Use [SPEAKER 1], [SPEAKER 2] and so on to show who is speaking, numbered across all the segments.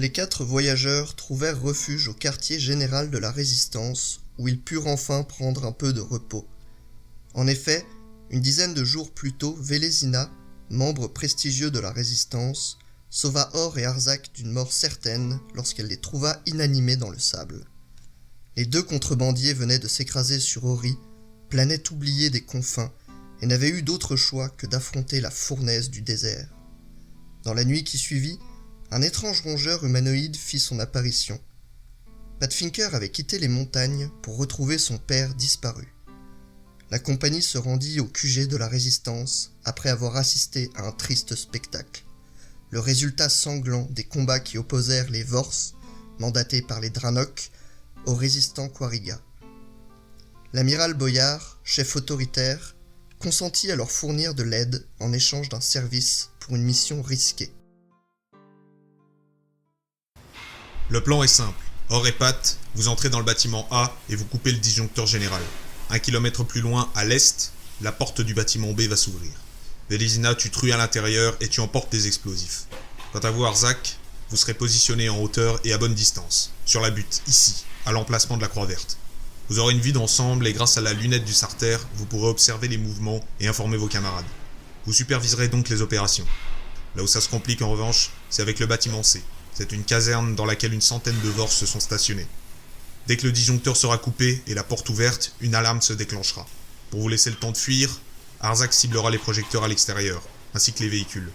[SPEAKER 1] Les 4 voyageurs trouvèrent refuge au quartier général de la Résistance, où ils purent enfin prendre un peu de repos. En effet, une dizaine de jours plus tôt, Vélésina, membre prestigieux de la Résistance, sauva Or et Arzac d'une mort certaine lorsqu'elle les trouva inanimés dans le sable. Les 2 contrebandiers venaient de s'écraser sur Ori, planète oubliée des confins, et n'avaient eu d'autre choix que d'affronter la fournaise du désert. Dans la nuit qui suivit, un étrange rongeur humanoïde fit son apparition. Badfinker avait quitté les montagnes pour retrouver son père disparu. La compagnie se rendit au QG de la Résistance après avoir assisté à un triste spectacle. Le résultat sanglant des combats qui opposèrent les Vorse, mandatés par les Dranok, aux résistants Quariga. L'amiral Boyard, chef autoritaire, consentit à leur fournir de l'aide en échange d'un service pour une mission risquée.
[SPEAKER 2] Le plan est simple. Or et Pat, vous entrez dans le bâtiment A et vous coupez le disjoncteur général. 1 kilomètre plus loin, à l'est, la porte du bâtiment B va s'ouvrir. Vélésina, tu truies à l'intérieur et tu emportes des explosifs. Quant à vous, Arzac, vous serez positionné en hauteur et à bonne distance, sur la butte, ici, à l'emplacement de la Croix Verte. Vous aurez une vue d'ensemble et grâce à la lunette du Sarter, vous pourrez observer les mouvements et informer vos camarades. Vous superviserez donc les opérations. Là où ça se complique en revanche, c'est avec le bâtiment C. C'est une caserne dans laquelle une centaine de Vorse se sont stationnés. Dès que le disjoncteur sera coupé et la porte ouverte, une alarme se déclenchera. Pour vous laisser le temps de fuir, Arzac ciblera les projecteurs à l'extérieur, ainsi que les véhicules.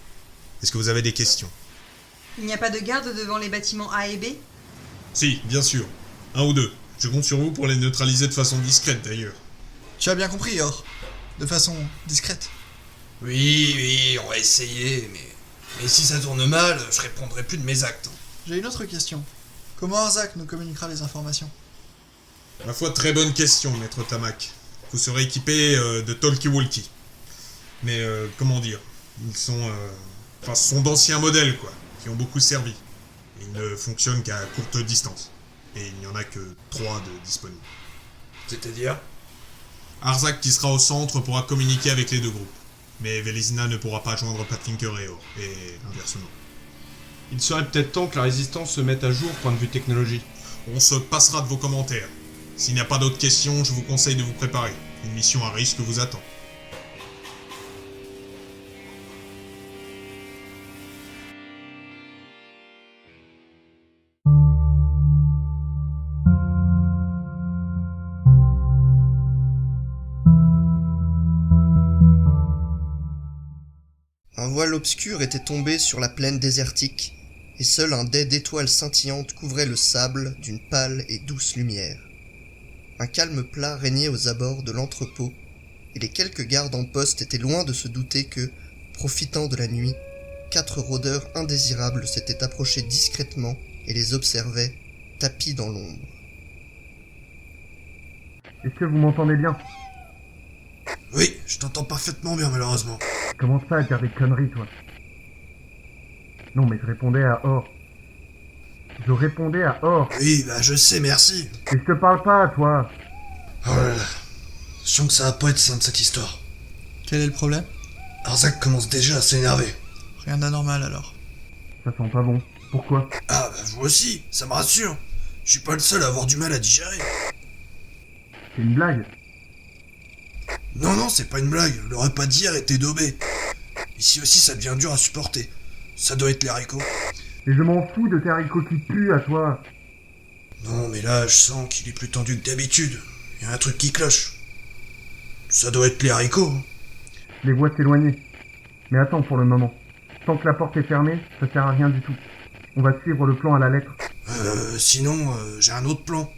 [SPEAKER 2] Est-ce que vous avez des questions ?
[SPEAKER 3] Il n'y a pas de garde devant les bâtiments A et B ?
[SPEAKER 2] Si, bien sûr. 1 ou 2. Je compte sur vous pour les neutraliser de façon discrète d'ailleurs.
[SPEAKER 4] Tu as bien compris, Or. De façon discrète.
[SPEAKER 5] Oui, on va essayer, mais si ça tourne mal, je répondrai plus de mes actes.
[SPEAKER 4] J'ai une autre question. Comment Arzac nous communiquera les informations ?
[SPEAKER 2] Ma foi, très bonne question, maître Tamak. Vous serez équipé de talkie-walkie. Mais comment dire, ils sont... ce sont d'anciens modèles, quoi, qui ont beaucoup servi. Et ils ne fonctionnent qu'à courte distance. Et il n'y en a que 3 de disponibles.
[SPEAKER 5] C'est-à-dire ?
[SPEAKER 2] Arzac, qui sera au centre, pourra communiquer avec les 2 groupes. Mais Vélésina ne pourra pas joindre Badfinker et Or, et inversement.
[SPEAKER 6] Il serait peut-être temps que la Résistance se mette à jour point de vue technologie.
[SPEAKER 2] On se passera de vos commentaires. S'il n'y a pas d'autres questions, je vous conseille de vous préparer. Une mission à risque vous attend.
[SPEAKER 1] Un voile obscur était tombé sur la plaine désertique, et seul un dais d'étoiles scintillantes couvrait le sable d'une pâle et douce lumière. Un calme plat régnait aux abords de l'entrepôt, et les quelques gardes en poste étaient loin de se douter que, profitant de la nuit, 4 rôdeurs indésirables s'étaient approchés discrètement et les observaient, tapis dans l'ombre.
[SPEAKER 7] Est-ce que vous m'entendez bien ?
[SPEAKER 5] Oui, je t'entends parfaitement bien malheureusement.
[SPEAKER 7] Commence pas à dire des conneries, toi. Non, mais je répondais à Or. Je répondais à Or.
[SPEAKER 5] Oui, je sais, merci.
[SPEAKER 7] Et je te parle pas à toi.
[SPEAKER 5] Oh là là. Je sens que ça va pas être simple cette histoire.
[SPEAKER 4] Quel est le problème ?
[SPEAKER 5] Arzac commence déjà à s'énerver.
[SPEAKER 4] Rien d'anormal alors.
[SPEAKER 7] Ça sent pas bon. Pourquoi ?
[SPEAKER 5] Ah, vous aussi, ça me rassure. Je suis pas le seul à avoir du mal à digérer.
[SPEAKER 7] C'est une blague.
[SPEAKER 5] Non, c'est pas une blague. Le repas d'hier était daubé. Ici aussi, ça devient dur à supporter. Ça doit être les haricots.
[SPEAKER 7] Et je m'en fous de tes haricots qui puent à toi.
[SPEAKER 5] Non, mais là, je sens qu'il est plus tendu que d'habitude. Il y a un truc qui cloche. Ça doit être les haricots.
[SPEAKER 7] Je les vois s'éloigner. Mais attends pour le moment. Tant que la porte est fermée, ça sert à rien du tout. On va suivre le plan à la lettre.
[SPEAKER 5] Sinon, j'ai un autre plan.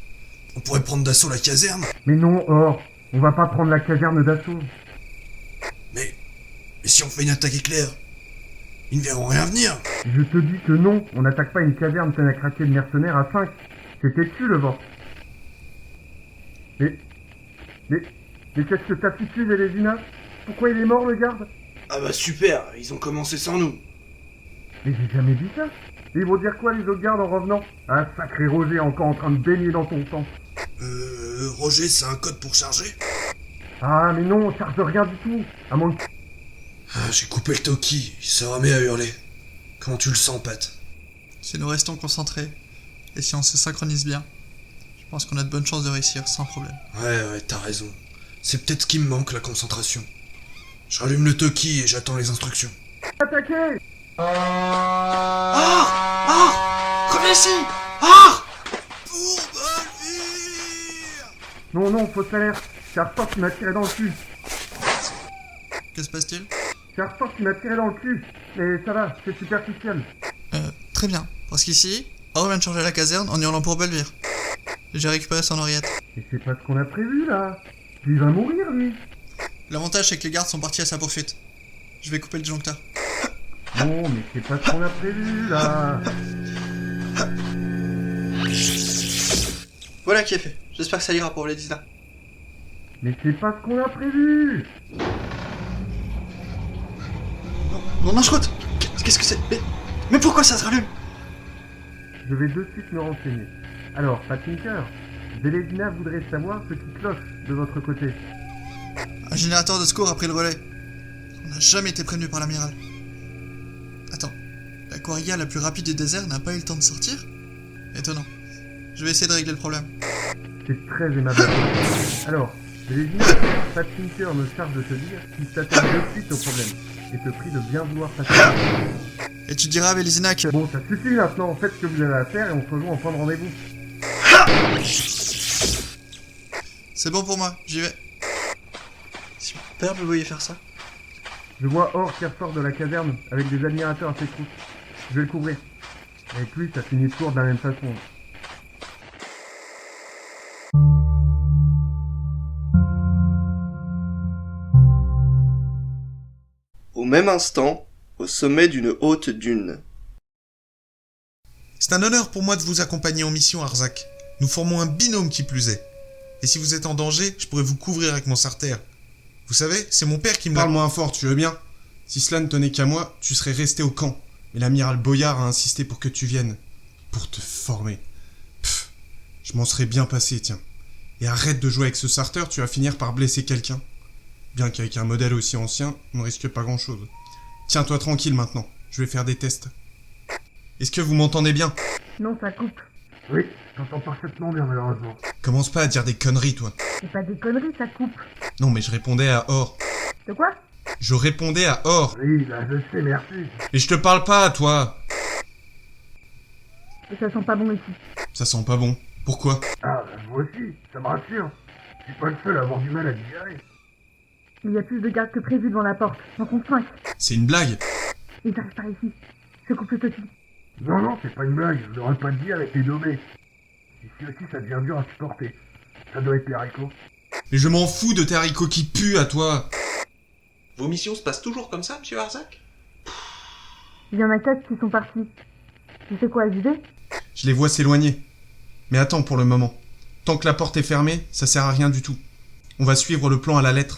[SPEAKER 5] On pourrait prendre d'assaut la caserne.
[SPEAKER 7] Mais non, Or. On va pas prendre la caserne d'assaut.
[SPEAKER 5] Mais si on fait une attaque éclair, ils ne verront rien venir.
[SPEAKER 7] Je te dis que non, on n'attaque pas une caserne pleine à craquer de mercenaires à 5. C'était tu le vent. Mais qu'est-ce que t'as foutu, Vélésina ? Pourquoi il est mort, le garde ?
[SPEAKER 5] Ah bah super, ils ont commencé sans nous.
[SPEAKER 7] Mais j'ai jamais dit ça. Et ils vont dire quoi, les autres gardes, en revenant ? Ah, sacré Roger, encore en train de baigner dans ton sang.
[SPEAKER 5] Roger, c'est un code pour charger ?
[SPEAKER 7] Ah, mais non, on charge rien du tout. À moins que...
[SPEAKER 5] J'ai coupé le Toki, il se remet à hurler. Comment tu le sens, Pat ?
[SPEAKER 4] Si nous restons concentrés, et si on se synchronise bien, je pense qu'on a de bonnes chances de réussir sans problème.
[SPEAKER 5] Ouais, t'as raison. C'est peut-être ce qui me manque, la concentration. Je rallume le Toki et j'attends les instructions.
[SPEAKER 7] Attaquez!
[SPEAKER 5] Reviens ici!
[SPEAKER 7] Non, fausse alerte. C'est Arstor qui m'a tiré dans le cul.
[SPEAKER 4] Que se passe-t-il?
[SPEAKER 7] C'est Arstor qui m'a tiré dans le cul. Mais ça va, c'est superficiel.
[SPEAKER 4] Très bien. Parce qu'ici, Or vient de changer la caserne en hurlant pour Belvire. J'ai récupéré son oreillette.
[SPEAKER 7] Et c'est pas ce qu'on a prévu, là. Il va mourir, lui.
[SPEAKER 4] L'avantage, c'est que les gardes sont partis à sa poursuite. Je vais couper le disjoncteur.
[SPEAKER 7] Non, mais c'est pas ce qu'on a prévu, là.
[SPEAKER 4] Voilà qui est fait. J'espère que ça ira pour Vélezina.
[SPEAKER 7] Mais c'est pas ce qu'on a prévu.
[SPEAKER 4] Non, Schrott! Qu'est-ce que c'est? Mais pourquoi ça se rallume?
[SPEAKER 7] Je vais de suite me renseigner. Alors, Patinker, Vélezina voudrait savoir ce qui cloche de votre côté.
[SPEAKER 4] Un générateur de secours a pris le relais. On n'a jamais été prévenu par l'amiral. Attends, la Quarilla la plus rapide du désert n'a pas eu le temps de sortir? Étonnant. Je vais essayer de régler le problème.
[SPEAKER 7] C'est très aimable. Alors, Vélezina, Patinker me charge de te dire qu'il s'attelle de suite au problème et te prie de bien vouloir passer.
[SPEAKER 4] Et tu diras à Vélezina que...
[SPEAKER 7] Bon, ça suffit maintenant, faites ce que vous avez à faire et on se rejoint en point de rendez-vous.
[SPEAKER 4] C'est bon pour moi, j'y vais. Si mon père me voyait faire ça.
[SPEAKER 7] Je vois Or qui ressort de la caserne avec des admirateurs à ses trousses. Je vais le couvrir. Avec lui, ça finit toujours de la même façon.
[SPEAKER 1] Au même instant, au sommet d'une haute dune.
[SPEAKER 2] C'est un honneur pour moi de vous accompagner en mission, Arzak. Nous formons un binôme qui plus est. Et si vous êtes en danger, je pourrais vous couvrir avec mon sarter. Vous savez, c'est mon père qui me l'a...
[SPEAKER 6] Parle moins fort, tu veux bien? Si cela ne tenait qu'à moi, tu serais resté au camp. Mais l'amiral Boyard a insisté pour que tu viennes. Pour te former. Pff, je m'en serais bien passé, tiens. Et arrête de jouer avec ce sarter, tu vas finir par blesser quelqu'un. Bien qu'avec un modèle aussi ancien, on ne risque pas grand-chose. Tiens-toi tranquille maintenant, je vais faire des tests. Est-ce que vous m'entendez bien?
[SPEAKER 8] Non, ça coupe.
[SPEAKER 7] Oui, j'entends parfaitement bien malheureusement.
[SPEAKER 6] Commence pas à dire des conneries, toi.
[SPEAKER 8] C'est pas des conneries, ça coupe.
[SPEAKER 6] Non, mais je répondais à Or.
[SPEAKER 8] De quoi?
[SPEAKER 6] Je répondais à Or.
[SPEAKER 7] Oui, là je sais, merci.
[SPEAKER 6] Et je te parle pas à toi.
[SPEAKER 8] Et ça sent pas bon ici.
[SPEAKER 6] Ça sent pas bon. Pourquoi?
[SPEAKER 7] Ah, moi aussi, ça me rassure. Je suis pas le seul à avoir du mal à digérer.
[SPEAKER 8] Il y a plus de gardes que prévu devant la porte. J'en compte 5.
[SPEAKER 6] C'est une blague.
[SPEAKER 8] Ils arrivent par ici. Je coupe le petit.
[SPEAKER 7] Non, c'est pas une blague, je l'aurais pas dit avec les daubés. Ici aussi, ça devient dur à supporter. Ça doit être les haricots.
[SPEAKER 6] Mais je m'en fous de tes haricots qui puent à toi.
[SPEAKER 2] Vos missions se passent toujours comme ça, monsieur Arzak?
[SPEAKER 8] Il y en a 4 qui sont partis. Tu sais quoi, j'y vais?
[SPEAKER 6] Je les vois s'éloigner. Mais attends pour le moment. Tant que la porte est fermée, ça sert à rien du tout. On va suivre le plan à la lettre.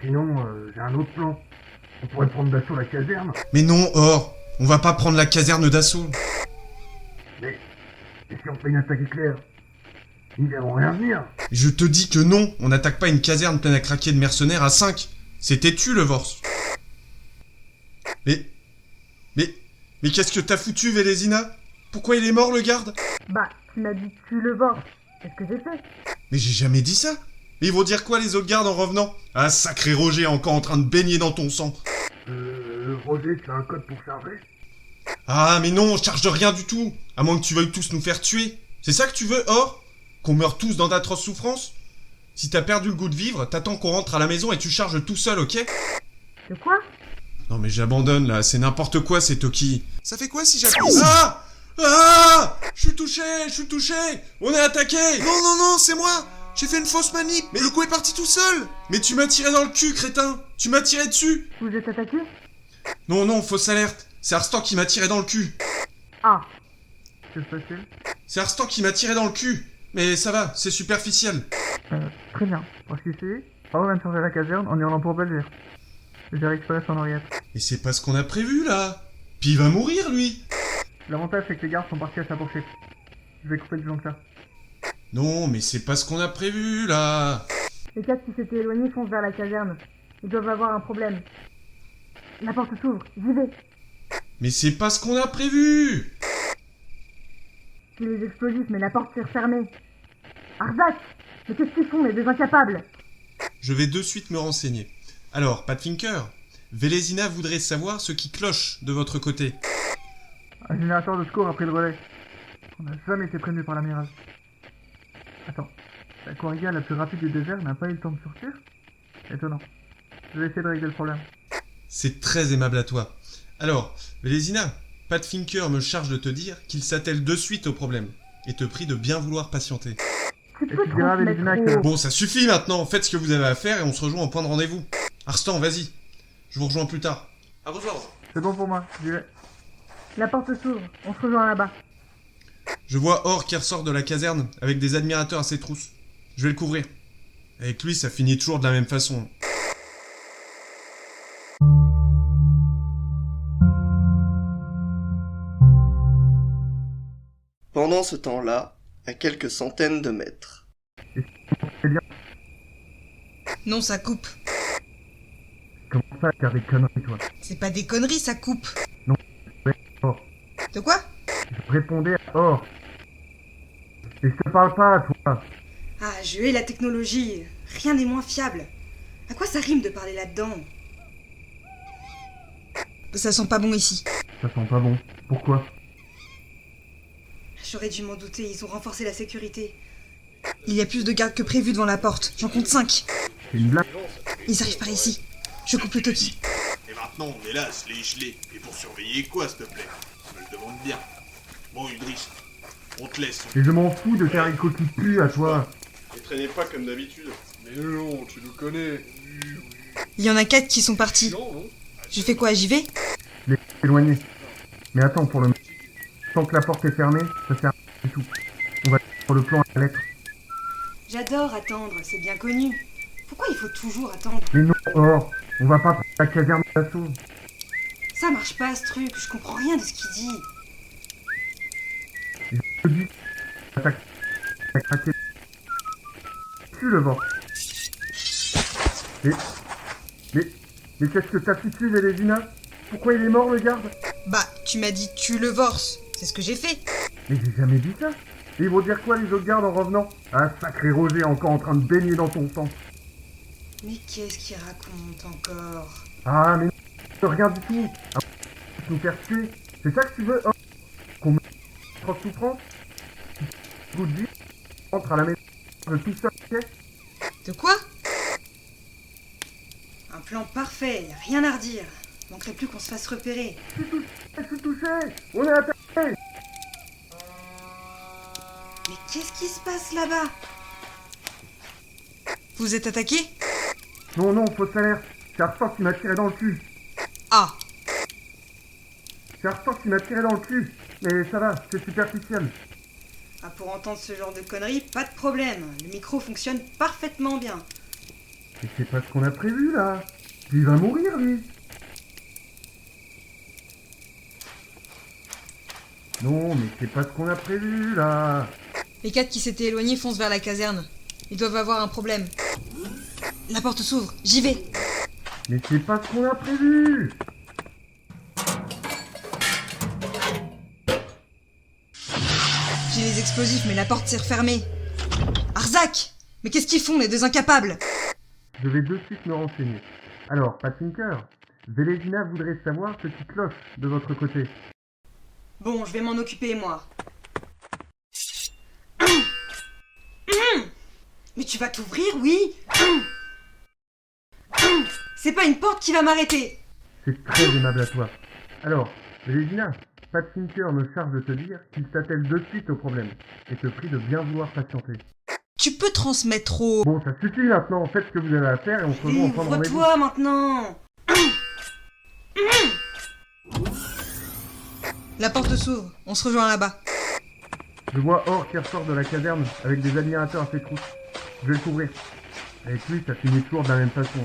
[SPEAKER 7] Sinon, j'ai un autre plan. On pourrait prendre d'assaut la caserne.
[SPEAKER 6] Mais non, Or, on va pas prendre la caserne d'assaut.
[SPEAKER 7] Mais, et si on fait une attaque éclair? Ils verront rien venir.
[SPEAKER 6] Je te dis que non, on n'attaque pas une caserne pleine à craquer de mercenaires à 5. C'est têtu, le Vorse. Mais qu'est-ce que t'as foutu, Vélezina? Pourquoi il est mort, le garde?
[SPEAKER 8] Bah, tu m'as dit tu le vends. Qu'est-ce que j'ai fait?
[SPEAKER 6] Mais j'ai jamais dit ça. Mais ils vont dire quoi, les autres gardes, en revenant? Ah, sacré Roger, encore en train de baigner dans ton sang.
[SPEAKER 7] Roger, tu as un code pour charger?
[SPEAKER 6] Ah, mais non, on charge de rien du tout. À moins que tu veuilles tous nous faire tuer. C'est ça que tu veux, Or? Qu'on meure tous dans d'atroces souffrances? Si t'as perdu le goût de vivre, t'attends qu'on rentre à la maison et tu charges tout seul, ok?
[SPEAKER 8] De quoi?
[SPEAKER 6] Non mais j'abandonne là, c'est n'importe quoi ces Toki. Ça fait quoi si j'appuie? Ah! Ah! Je suis touché! On est attaqué! Non, c'est moi! J'ai fait une fausse manip, mais le coup est parti tout seul! Mais tu m'as tiré dans le cul, crétin! Tu m'as tiré dessus!
[SPEAKER 8] Vous êtes attaqué?
[SPEAKER 6] Non, fausse alerte! C'est Arstan qui m'a tiré dans le cul!
[SPEAKER 8] Ah.
[SPEAKER 7] Que se passe-t-il?
[SPEAKER 6] C'est Arstan qui m'a tiré dans le cul! Mais ça va, c'est superficiel.
[SPEAKER 8] Très bien.
[SPEAKER 7] Parce qu'ici, Or vient de changer la caserne en hurlant pour Belvire. J'ai récupéré son oreillette.
[SPEAKER 6] Mais c'est pas ce qu'on a prévu là! Puis il va mourir lui!
[SPEAKER 7] L'avantage, c'est que les gardes sont partis à sa poursuite. Je vais couper le disjoncteur.
[SPEAKER 6] Non, mais c'est pas ce qu'on a prévu là!
[SPEAKER 8] Les 4 qui s'étaient éloignés foncent vers la caserne. Ils doivent avoir un problème. La porte s'ouvre. J'y vais.
[SPEAKER 6] Mais c'est pas ce qu'on a prévu!
[SPEAKER 8] J'ai les explosifs, mais la porte s'est refermée. Arzak! Mais qu'est-ce qu'ils font, les deux incapables?
[SPEAKER 6] Je vais de suite me renseigner. Alors, Patfinker, Vélésina voudrait savoir ce qui cloche de votre côté.
[SPEAKER 7] Un générateur de secours a pris le relais. On n'a jamais été prévenu par l'amiral. Attends, la Corriga la plus rapide du désert n'a pas eu le temps de sortir? Étonnant. Je vais essayer de régler le problème.
[SPEAKER 6] C'est très aimable à toi. Alors, Vélésina, Patfinker me charge de te dire qu'il s'attelle de suite au problème et te prie de bien vouloir patienter.
[SPEAKER 8] Tu
[SPEAKER 7] Et
[SPEAKER 8] peux
[SPEAKER 7] tu diras à
[SPEAKER 8] transmettre
[SPEAKER 7] Vélésina que...
[SPEAKER 6] Bon, ça suffit maintenant, faites ce que vous avez à faire et on se rejoint au point de rendez-vous. Arstan, vas-y. Je vous rejoins plus tard. À vos ordres.
[SPEAKER 7] C'est bon pour moi, j'y vais.
[SPEAKER 8] La porte s'ouvre, on se rejoint là-bas.
[SPEAKER 6] Je vois Or qui ressort de la caserne avec des admirateurs à ses trousses. Je vais le couvrir. Avec lui, ça finit toujours de la même façon.
[SPEAKER 1] Pendant ce temps-là, à quelques centaines de mètres.
[SPEAKER 3] Non, ça coupe.
[SPEAKER 7] Comment ça, faire des conneries, toi?
[SPEAKER 3] C'est pas des conneries, ça coupe.
[SPEAKER 7] Or.
[SPEAKER 3] De quoi?
[SPEAKER 7] Je répondais à Or. Et je te parle pas à toi.
[SPEAKER 3] Ah, je hais la technologie. Rien n'est moins fiable. À quoi ça rime de parler là-dedans? Ça sent pas bon ici.
[SPEAKER 7] Ça sent pas bon. Pourquoi?
[SPEAKER 3] J'aurais dû m'en douter, ils ont renforcé la sécurité. Il y a plus de gardes que prévu devant la porte. J'en compte 5.
[SPEAKER 7] C'est une blague.
[SPEAKER 3] Ils arrivent par ici. Je coupe le toki.
[SPEAKER 2] Et maintenant, on est là, se les gelés. Et pour surveiller quoi, s'il te plaît? Je me le demande bien. Bon, Udris, on te laisse.
[SPEAKER 7] Et je m'en fous de faire une coquille pue à toi.
[SPEAKER 9] Ne traînez pas comme d'habitude. Mais non, tu nous connais.
[SPEAKER 3] Il y en a 4 qui sont partis.
[SPEAKER 9] Non.
[SPEAKER 3] Je fais quoi, j'y vais?
[SPEAKER 7] Les éloigner. Mais attends, pour le moment. Tant que la porte est fermée, ça sert à rien du tout. On va sur le plan à la lettre.
[SPEAKER 3] J'adore attendre, c'est bien connu. Pourquoi il faut toujours attendre?
[SPEAKER 7] Mais non, Or, on va pas prendre la caserne d'assaut.
[SPEAKER 3] Ça marche pas ce truc, je comprends rien de ce qu'il dit.
[SPEAKER 7] Je te dis, attaque, craqué. Tu le vent. Mais qu'est-ce que t'as foutu, Vélésina? Pourquoi il est mort, le garde?
[SPEAKER 3] Bah, tu m'as dit tue le Vorse. C'est ce que j'ai fait.
[SPEAKER 7] Mais j'ai jamais dit ça. Et ils vont dire quoi, les autres gardes, en revenant? Ah, sacré Roger, encore en train de baigner dans ton sang.
[SPEAKER 3] Mais qu'est-ce qu'il raconte encore?
[SPEAKER 7] Ah, mais non, rien du tout. Ah, nous faire tuer. C'est ça que tu veux, hein? Qu'on me trop de souffrance? Goût de vie, rentre à la maison, tout seul, ok?
[SPEAKER 3] De quoi? Un plan parfait, y a rien à redire. Manquerait plus qu'on se fasse repérer.
[SPEAKER 7] Je suis touché. On est attaqué.
[SPEAKER 3] Mais qu'est-ce qui se passe là-bas? Vous êtes attaqué?
[SPEAKER 7] Non, fausse alerte. C'est Arstan qui m'a tiré dans le cul.
[SPEAKER 3] Ah!
[SPEAKER 7] C'est Arstan qui m'a tiré dans le cul. Mais ça va, c'est superficiel.
[SPEAKER 3] Ah, pour entendre ce genre de conneries, pas de problème. Le micro fonctionne parfaitement bien.
[SPEAKER 7] Mais c'est pas ce qu'on a prévu, là. Il va mourir, lui. Non, mais c'est pas ce qu'on a prévu, là.
[SPEAKER 3] Les 4 qui s'étaient éloignés foncent vers la caserne. Ils doivent avoir un problème. La porte s'ouvre, j'y vais.
[SPEAKER 7] Mais c'est pas ce qu'on a prévu.
[SPEAKER 3] J'ai les explosifs, mais la porte s'est refermée. Arzak! Mais qu'est-ce qu'ils font, les deux incapables?
[SPEAKER 7] Je vais de suite me renseigner. Alors, Patfinker, Vélésina voudrait savoir ce qui cloche de votre côté.
[SPEAKER 3] Bon, je vais m'en occuper, moi. Mais tu vas t'ouvrir, oui? C'est pas une porte qui va m'arrêter.
[SPEAKER 7] C'est très aimable à toi. Alors, Vélésina, Patfinker me charge de te dire qu'il s'attelle de suite au problème et te prie de bien vouloir patienter.
[SPEAKER 3] Tu peux transmettre au...
[SPEAKER 7] Bon, ça suffit maintenant, faites ce que vous avez à faire et on se revoit en fin de rendez-vous.
[SPEAKER 3] Ouvre-toi maintenant. La porte s'ouvre, on se rejoint là-bas.
[SPEAKER 7] Je vois Or qui ressort de la caserne avec des admirateurs à ses trousses. Je vais le couvrir. Avec lui, ça finit toujours de la même façon.